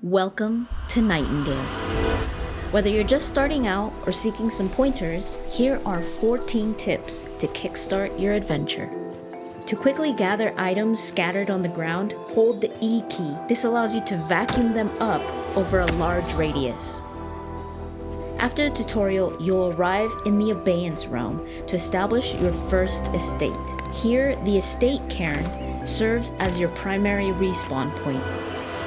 Welcome to Nightingale. Whether you're just starting out or seeking some pointers, here are 14 tips to kickstart your adventure. To quickly gather items scattered on the ground, hold the E key. This allows you to vacuum them up over a large radius. After the tutorial, you'll arrive in the Abeyance realm to establish your first estate. Here, the estate cairn serves as your primary respawn point.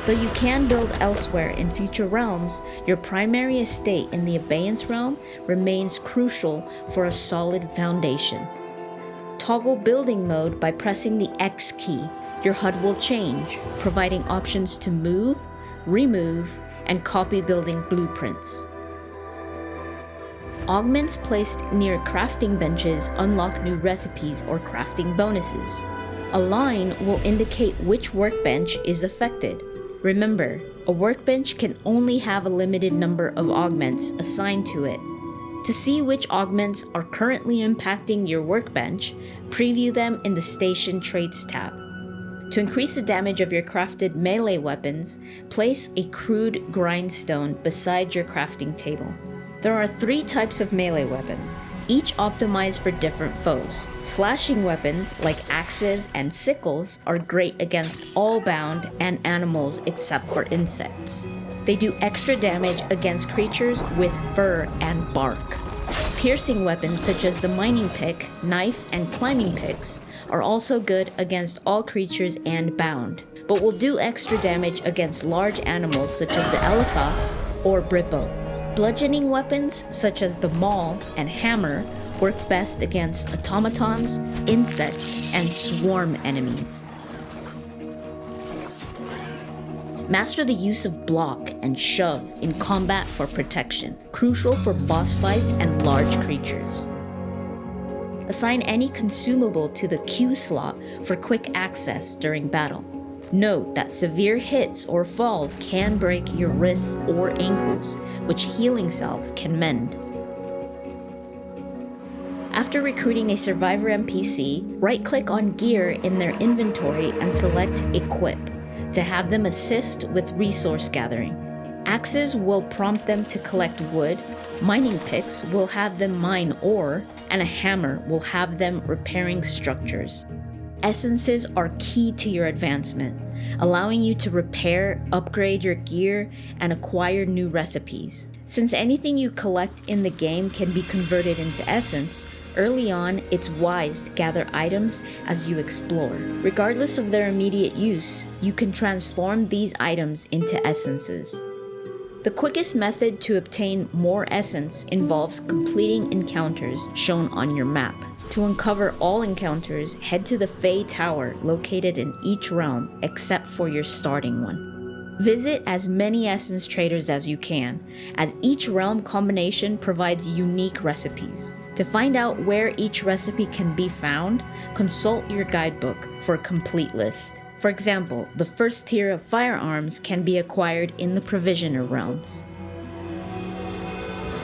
Though you can build elsewhere in future realms, your primary estate in the Abeyance realm remains crucial for a solid foundation. Toggle building mode by pressing the X key. Your HUD will change, providing options to move, remove, and copy building blueprints. Augments placed near crafting benches unlock new recipes or crafting bonuses. A line will indicate which workbench is affected. Remember, a workbench can only have a limited number of augments assigned to it. To see which augments are currently impacting your workbench, preview them in the Station Traits tab. To increase the damage of your crafted melee weapons, place a crude grindstone beside your crafting table. There are 3 types of melee weapons, each optimized for different foes. Slashing weapons like axes and sickles are great against all bound and animals except for insects. They do extra damage against creatures with fur and bark. Piercing weapons such as the mining pick, knife, and climbing picks are also good against all creatures and bound, but will do extra damage against large animals such as the elephas or brippo. Bludgeoning weapons such as the maul and hammer work best against automatons, insects, and swarm enemies. Master the use of block and shove in combat for protection, crucial for boss fights and large creatures. Assign any consumable to the Q slot for quick access during battle. Note that severe hits or falls can break your wrists or ankles, which healing salves can mend. After recruiting a survivor NPC, right-click on gear in their inventory and select Equip to have them assist with resource gathering. Axes will prompt them to collect wood, mining picks will have them mine ore, and a hammer will have them repairing structures. Essences are key to your advancement, allowing you to repair, upgrade your gear, and acquire new recipes. Since anything you collect in the game can be converted into essence, early on it's wise to gather items as you explore. Regardless of their immediate use, you can transform these items into essences. The quickest method to obtain more essence involves completing encounters shown on your map. To uncover all encounters, head to the Fey Tower located in each realm except for your starting one. Visit as many essence traders as you can, as each realm combination provides unique recipes. To find out where each recipe can be found, consult your guidebook for a complete list. For example, the first tier of firearms can be acquired in the Provisioner realms.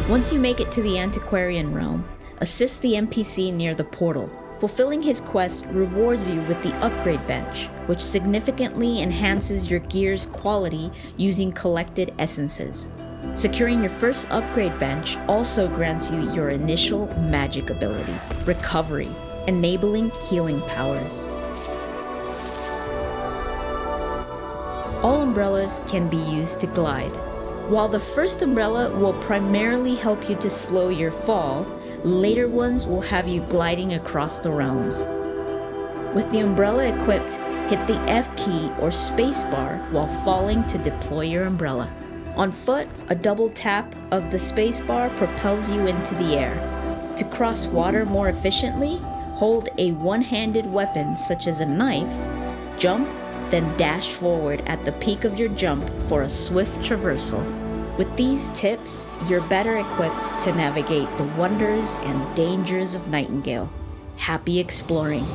Once you make it to the Antiquarian realm, assist the NPC near the portal. Fulfilling his quest rewards you with the upgrade bench, which significantly enhances your gear's quality using collected essences. Securing your first upgrade bench also grants you your initial magic ability, Recovery, enabling healing powers. All umbrellas can be used to glide. While the first umbrella will primarily help you to slow your fall, later ones will have you gliding across the realms. With the umbrella equipped, hit the F key or spacebar while falling to deploy your umbrella. On foot, a double tap of the spacebar propels you into the air. To cross water more efficiently, hold a one-handed weapon such as a knife, jump, then dash forward at the peak of your jump for a swift traversal. With these tips, you're better equipped to navigate the wonders and dangers of Nightingale. Happy exploring!